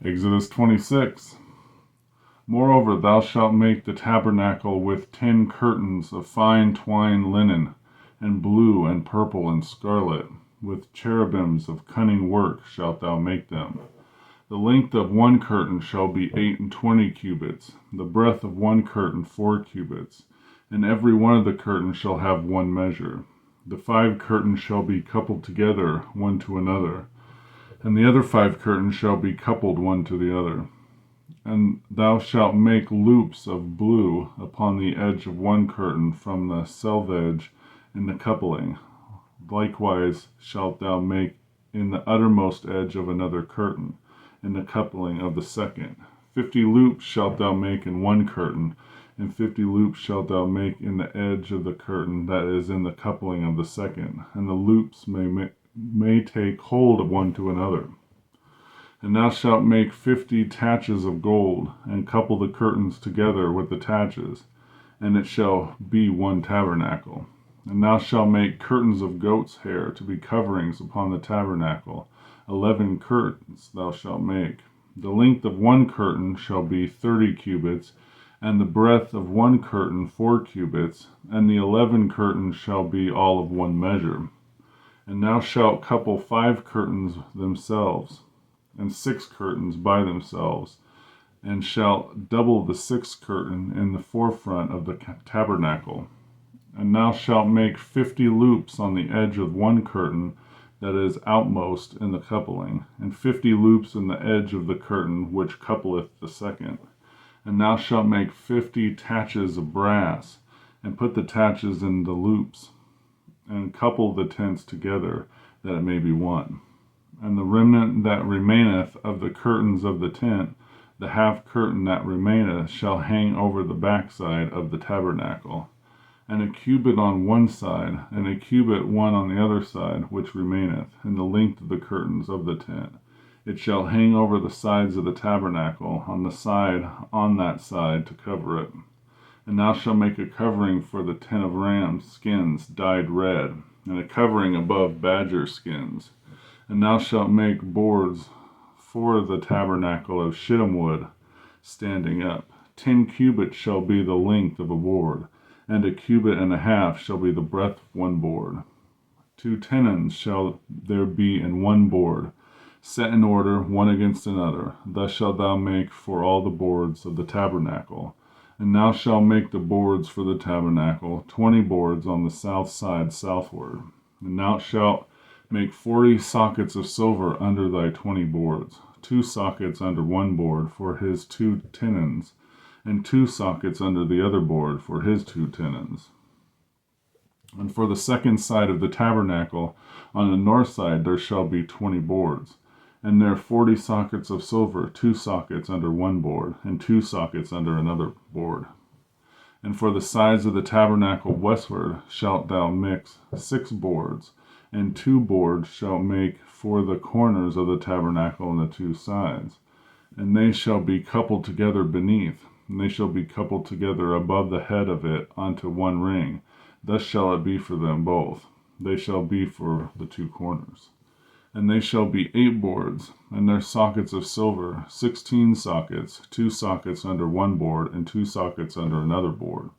Exodus 26. Moreover, thou shalt make the tabernacle with 10 curtains of fine twined linen, and blue and purple and scarlet. With cherubims of cunning work shalt thou make them. The length of one curtain shall be 28 cubits, the breadth of one curtain 4 cubits, and every one of the curtains shall have one measure. The 5 curtains shall be coupled together one to another, and the other 5 curtains shall be coupled one to the other. And thou shalt make loops of blue upon the edge of one curtain from the selvedge in the coupling. Likewise shalt thou make in the uttermost edge of another curtain, in the coupling of the second. 50 loops shalt thou make in one curtain, and 50 loops shalt thou make in the edge of the curtain that is in the coupling of the second, and the loops may take hold of one to another. And thou shalt make 50 taches of gold, and couple the curtains together with the taches, and it shall be one tabernacle. And thou shalt make curtains of goat's hair to be coverings upon the tabernacle. 11 curtains thou shalt make. The length of one curtain shall be 30 cubits, and the breadth of one curtain 4 cubits, and the 11 curtains shall be all of one measure. And thou shalt couple 5 curtains themselves, and 6 curtains by themselves, and shalt double the 6th curtain in the forefront of the tabernacle. And thou shalt make 50 loops on the edge of one curtain that is outmost in the coupling, and 50 loops in the edge of the curtain which coupleth the second. And thou shalt make 50 taches of brass, and put the taches in the loops, and couple the tents together, that it may be one. And the remnant that remaineth of the curtains of the tent, the half curtain that remaineth, shall hang over the backside of the tabernacle, and a cubit on one side, and a cubit one on the other side, which remaineth, in the length of the curtains of the tent. It shall hang over the sides of the tabernacle, on the side on that side, to cover it. And thou shalt make a covering for the tent of rams' skins dyed red, and a covering above badger skins. And thou shalt make boards for the tabernacle of shittim wood, standing up. 10 cubits shall be the length of a board, and a cubit and a half shall be the breadth of one board. 2 tenons shall there be in one board, set in order one against another. Thus shalt thou make for all the boards of the tabernacle. And thou shalt make the boards for the tabernacle, 20 boards on the south side southward. And thou shalt make 40 sockets of silver under thy 20 boards, 2 sockets under one board for his 2 tenons, and 2 sockets under the other board for his 2 tenons. And for the second side of the tabernacle, on the north side there shall be 20 boards, and there 40 sockets of silver, 2 sockets under one board, and 2 sockets under another board. And for the sides of the tabernacle westward shalt thou mix 6 boards, and 2 boards shalt make for the corners of the tabernacle on the 2 sides. And they shall be coupled together beneath, and they shall be coupled together above the head of it unto one ring. Thus shall it be for them both. They shall be for the 2 corners. And they shall be 8 boards, and their sockets of silver, 16 sockets, 2 sockets under one board, and 2 sockets under another board.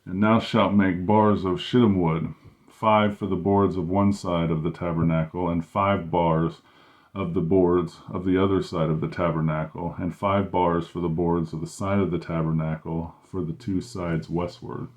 And thou shalt make bars of shittim wood, 5 for the boards of one side of the tabernacle, and 5 bars of the boards of the other side of the tabernacle, and 5 bars for the boards of the side of the tabernacle for the 2 sides westward.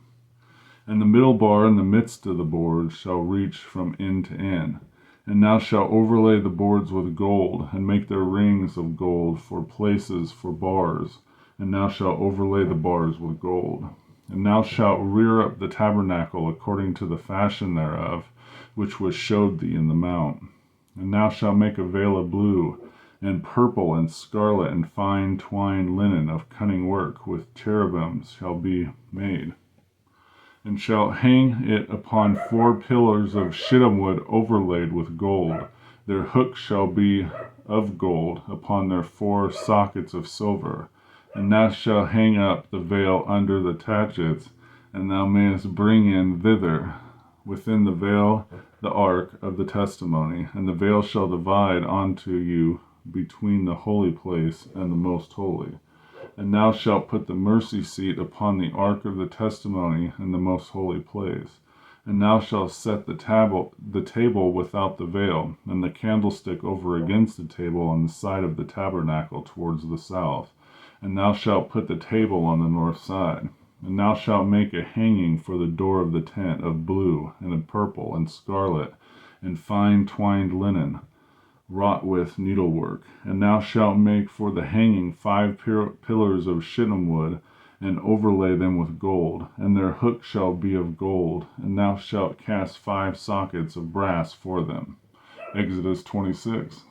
And the middle bar in the midst of the boards shall reach from end to end. And thou shalt overlay the boards with gold, and make their rings of gold for places for bars, and thou shalt overlay the bars with gold. And thou shalt rear up the tabernacle according to the fashion thereof, which was showed thee in the mount. And thou shalt make a veil of blue, and purple, and scarlet, and fine twined linen of cunning work, with cherubims shall be made. And shalt hang it upon 4 pillars of shittim wood overlaid with gold. Their hooks shall be of gold upon their 4 sockets of silver. And thou shalt hang up the veil under the taches, and thou mayest bring in thither within the veil the ark of the testimony, and the veil shall divide unto you between the holy place and the most holy. And thou shalt put the mercy seat upon the ark of the testimony in the most holy place. And thou shalt set the table without the veil, and the candlestick over against the table on the side of the tabernacle towards the south. And thou shalt put the table on the north side. And thou shalt make a hanging for the door of the tent of blue, and of purple, and scarlet, and fine twined linen, wrought with needlework. And thou shalt make for the hanging 5 pillars of shittim wood, and overlay them with gold, and their hook shall be of gold, and thou shalt cast 5 sockets of brass for them. Exodus 26.